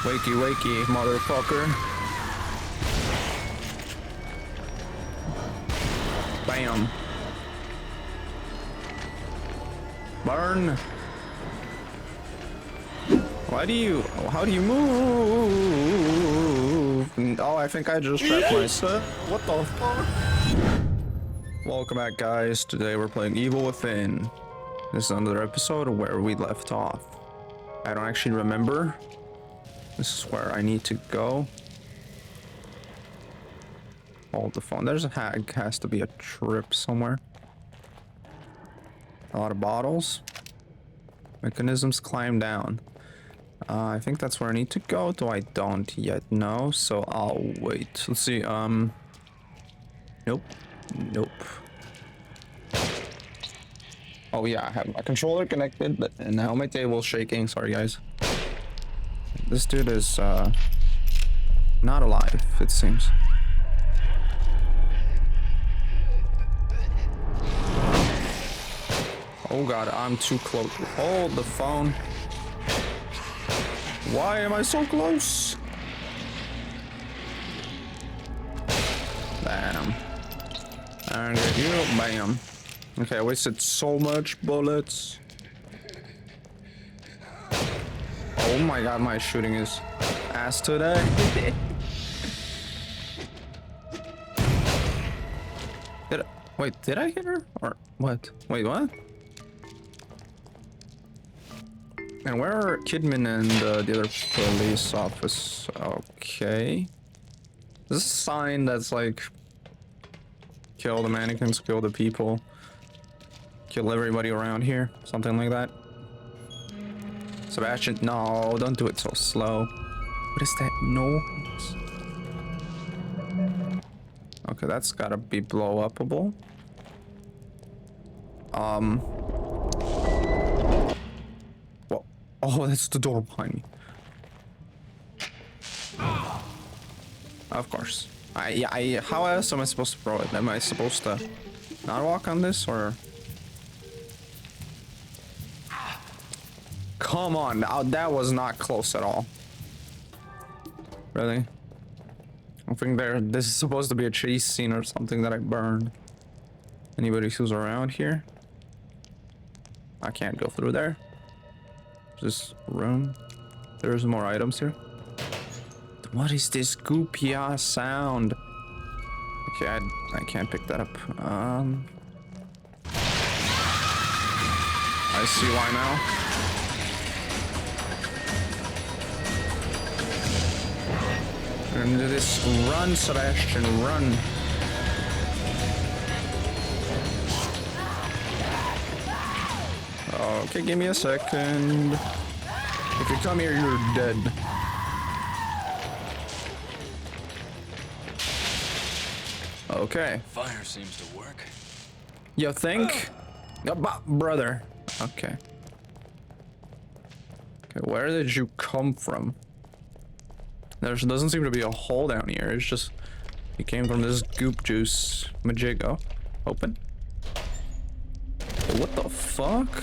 Wakey, wakey, motherfucker. Bam. Burn. How do you move? Oh, I think I just trapped myself. What the fuck? Welcome back, guys. Today we're playing Evil Within. This is another episode where we left off. I don't actually remember. This is where I need to go. Hold the phone. There's a hag. Has to be a trip somewhere. A lot of bottles. Mechanisms climb down. I think that's where I need to go, though I don't yet know, so I'll wait. Let's see, nope. Nope. Oh yeah, I have my controller connected, and now my table's shaking. Sorry, guys. This dude is, not alive, it seems. Oh god, I'm too close. Hold the phone. Why am I so close? Bam. And you, bam. Okay, I wasted so much bullets. Oh my god, my shooting is ass today. Did I hit her? Or what? Wait, what? And where are Kidman and the other police officer? Okay. This is a sign that's like, kill the mannequins, kill the people, kill everybody around here, something like that. Sebastian, no, don't do it so slow. What is that noise? Okay, that's gotta be blow upable. Oh, that's the door behind me. Of course. How else am I supposed to throw it? Am I supposed to not walk on this, or? Come on, that was not close at all. Really? I think this is supposed to be a chase scene or something that I burned. Anybody who's around here? I can't go through there. This room. There's more items here. What is this goopy ass sound? Okay, I can't pick that up. I see why now. And this run, Sebastian, run. Okay, give me a second. If you come here, you're dead. Okay. Fire seems to work. You think? Brother. Okay. Okay, where did you come from? There doesn't seem to be a hole down here. It's just you came from this goop juice majigo. Open. What the fuck?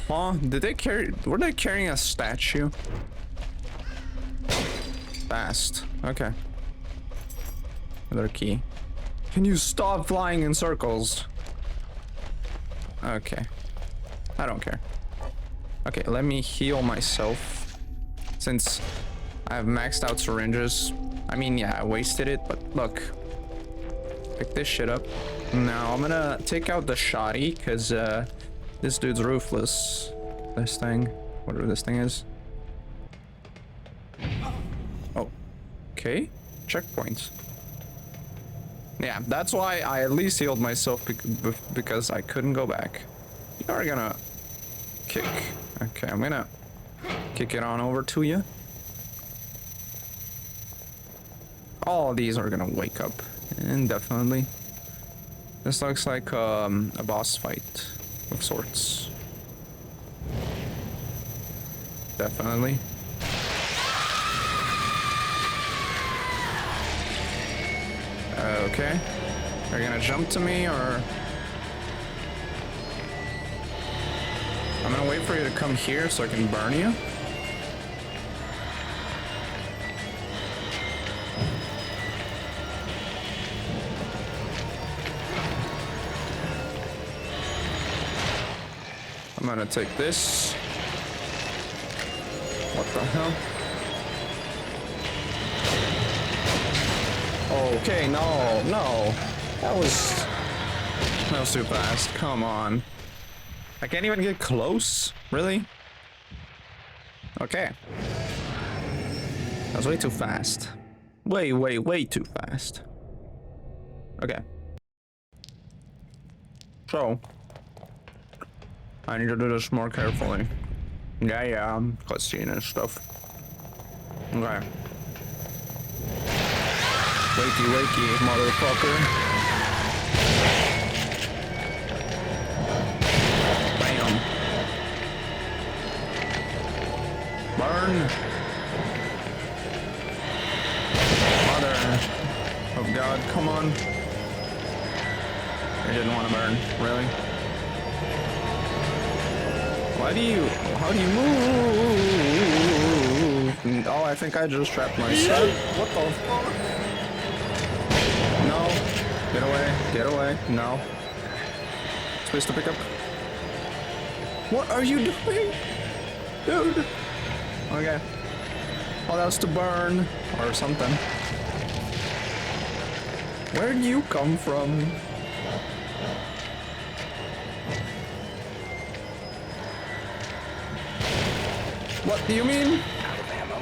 Huh? Were they carrying a statue? Fast. Okay. Another key. Can you stop flying in circles? Okay. I don't care. Okay, let me heal myself. Since I have maxed out syringes. I mean, yeah, I wasted it, but look. Pick this shit up. Now, I'm gonna take out the shoddy, because, this dude's ruthless. This thing. Whatever this thing is. Oh. Okay. Checkpoint. Yeah, that's why I at least healed myself, because I couldn't go back. You are gonna kick. Okay, I'm gonna kick it on over to you. All of these are gonna wake up. Indefinitely. This looks like a boss fight of sorts. Definitely. Okay. Are you gonna jump to me, or? I'm gonna wait for you to come here so I can burn you. gonna take this. What the hell? Okay, no, no. That was too fast. Come on. I can't even get close. Really? Okay. That was way too fast. Way too fast. Okay. So, I need to do this more carefully. Yeah, cutscene and stuff. Okay. Wakey, motherfucker. Bam. Burn. Mother of God, come on. I didn't want to burn, really? How do you move? Oh, I think I just trapped myself. What the fuck? No. Get away. No. Supposed to pick up. What are you doing? Dude. Okay. Oh, that was to burn. Or something. Where'd you come from? What do you mean? Out of ammo.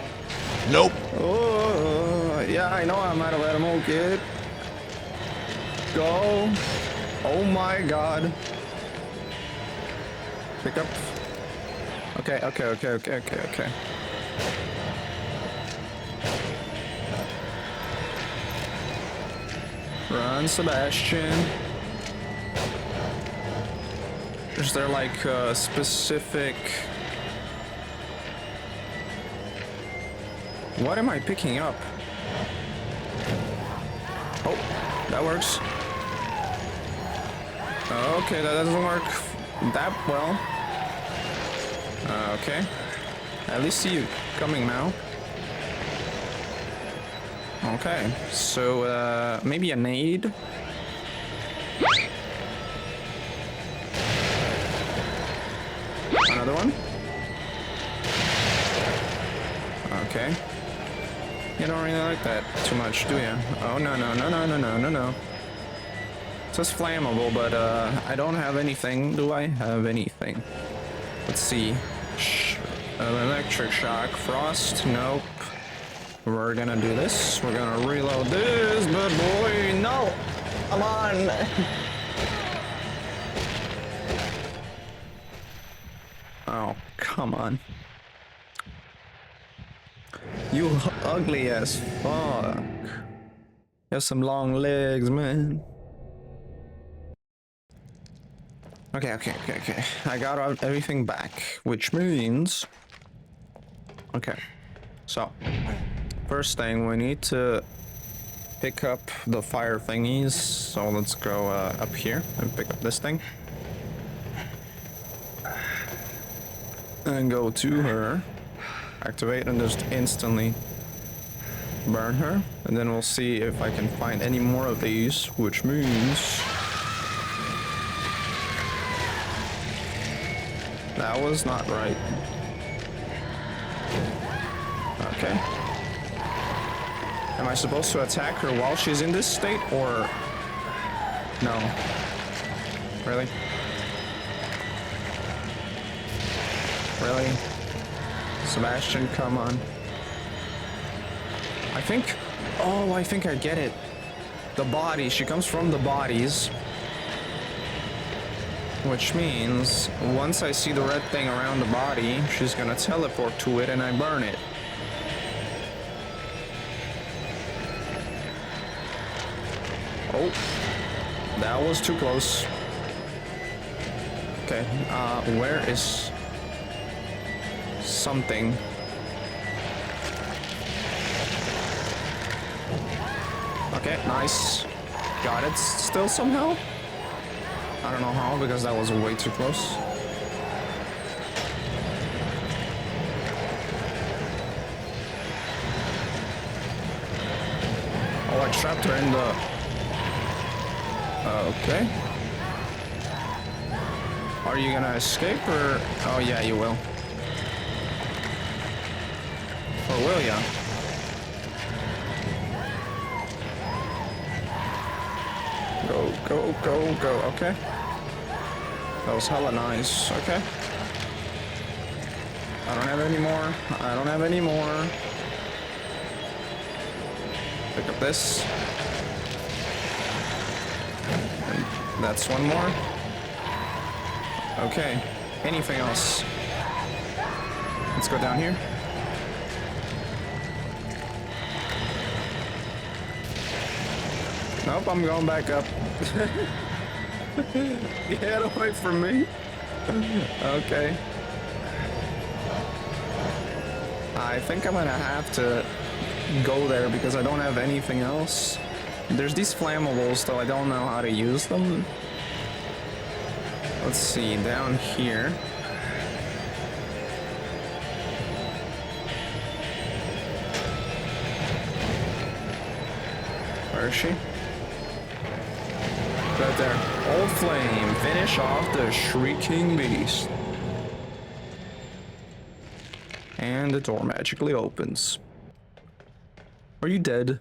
Nope. Oh, yeah, I know I'm out of ammo, kid. Go. Oh my god. Pick up. Okay. Run, Sebastian. Is there like a specific... What am I picking up? Oh, that works. Okay, that doesn't work that well. Okay. At least see you coming now. Okay, so maybe a nade. Another one. Okay. You don't really like that too much, do you? Oh, no. It says flammable, but I don't have anything. Do I have anything? Let's see. Electric shock. Frost. Nope. We're gonna do this. We're gonna reload this, but boy, no! Come on! Oh, come on. You ugly as fuck. You have some long legs, man. Okay. I got everything back, which means... Okay, so... First thing, we need to pick up the fire thingies. So let's go up here and pick up this thing. And go to her. Activate and just instantly burn her. And then we'll see if I can find any more of these, which means... That was not right. Okay. Am I supposed to attack her while she's in this state, or... No. Really? Really? Sebastian, come on. I think... Oh, I think I get it. The body. She comes from the bodies. Which means, once I see the red thing around the body, she's gonna teleport to it and I burn it. Oh. That was too close. Okay, where is... something? Okay, nice. Got it still somehow? I don't know how, because that was way too close. Oh, I trapped her in the... Okay. Are Are you gonna escape or... Oh yeah, you will. Or will ya? Go, go, go, go. Okay. That was hella nice. Okay. I don't have any more. I don't have any more. Pick up this. And that's one more. Okay. Anything else? Let's go down here. Nope, I'm going back up. Get away from me. Okay. I think I'm gonna have to go there because I don't have anything else. There's these flammables, though I don't know how to use them. Let's see, down here. Where is she? Right there. Old flame, finish off the shrieking beast. And the door magically opens. Are you dead?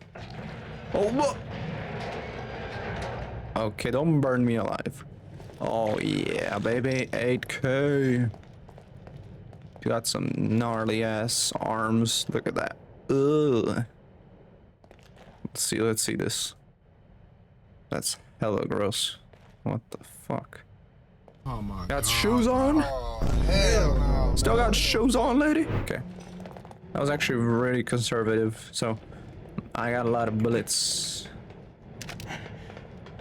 Oh, look! Okay, don't burn me alive. Oh yeah, baby, 8K. You got some gnarly ass arms. Look at that. Ugh. Let's see this. That's hella gross. What the fuck? Oh my got God. shoes on? Oh, hell no. Still got shoes on, lady? Okay. That was actually really conservative, so I got a lot of bullets.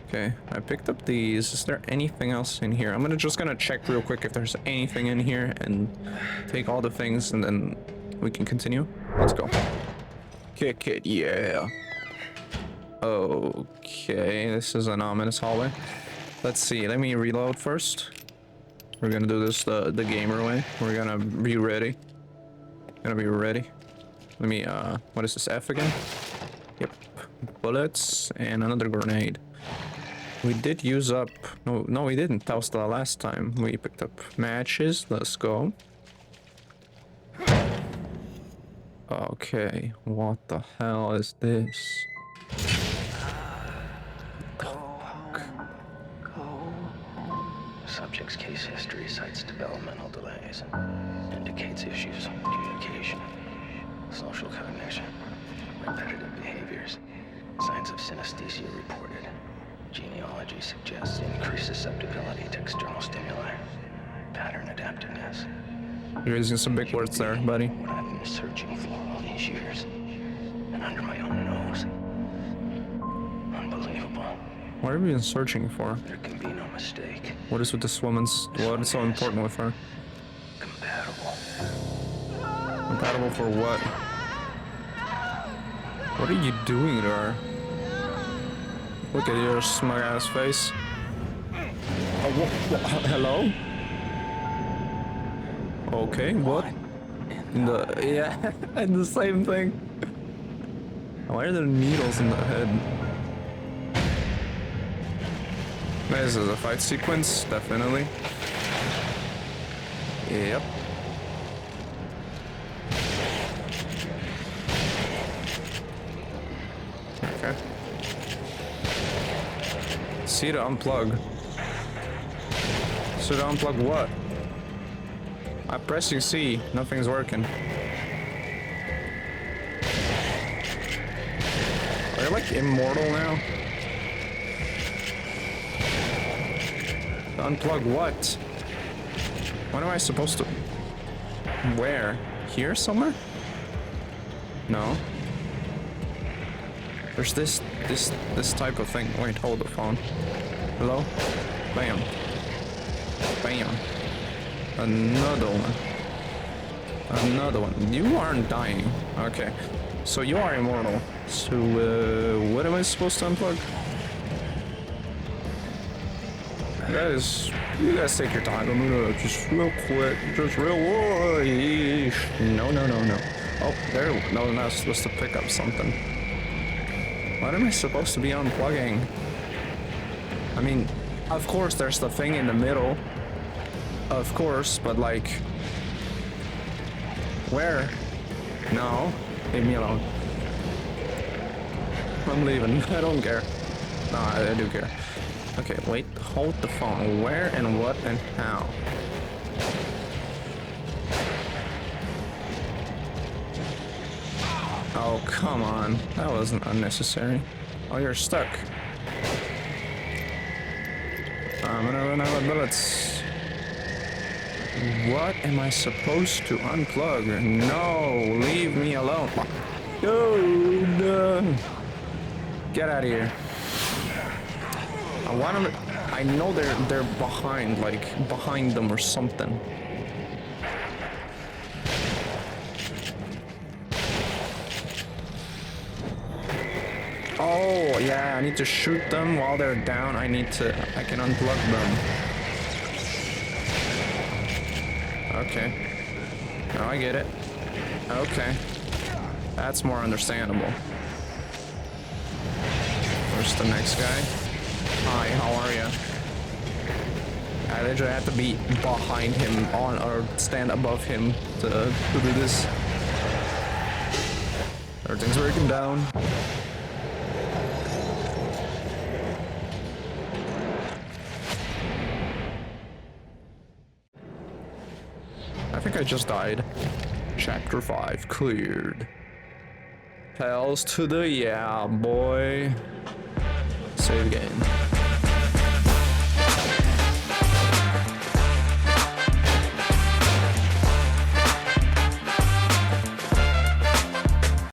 Okay, I picked up these. Is there anything else in here? I'm just gonna check real quick if there's anything in here and take all the things and then we can continue. Let's go. Kick it, yeah. Okay, this is an ominous hallway. Let's see, let me reload first. We're gonna do this the gamer way. We're gonna be ready. Gonna be ready. Let me, what is this, F again? Yep, bullets and another grenade. We did use up, no we didn't, that was the last time. We picked up matches, let's go. Okay, what the hell is this? Subject's case history cites developmental delays and indicates issues in communication, social cognition, repetitive behaviors, signs of synesthesia reported. Genealogy suggests increased susceptibility to external stimuli, pattern adaptiveness. You're using some big words there, buddy. What I've been searching for all these years, and under my own nose. Unbelievable. What have you been searching for? There can be no mistake. What is with this woman's, what is so important with her? Compatible. Compatible for what? What are you doing to her? Look at your smug ass face. Oh, hello? Okay, what? Yeah, and the same thing. Why are there needles in the head? This is a fight sequence, definitely. Yep. Okay. C to unplug. So to unplug what? I'm pressing C, nothing's working. Are you like immortal now? Unplug what? What am I supposed to... Where? Here somewhere? No. There's this type of thing. Wait, hold the phone. Hello? Bam. Bam. Another one. Another one. You aren't dying. Okay. So you are immortal. So, what am I supposed to unplug? Guys, you guys take your time. I'm gonna just real quick, just real. No. Oh, there. No, I'm not supposed to pick up something. What am I supposed to be unplugging? I mean, of course, there's the thing in the middle. of course, but like, where? No, leave me alone. I'm leaving. I don't care. No, I do care. Okay, wait. Hold the phone. Where and what and how? Oh, come on. That wasn't unnecessary. Oh, you're stuck. I'm gonna run out of bullets. What am I supposed to unplug? No, leave me alone. Dude. Get out of here. I want them. I know they're behind, like behind them or something. Oh yeah, I need to shoot them while they're down. I can unplug them. Okay. Now I get it. Okay. That's more understandable. Where's the next guy? Hi, how are you? I literally have to be behind him on or stand above him to do this. Everything's breaking down. I think I just died. Chapter 5 cleared. Hells to the yeah, boy. Save game.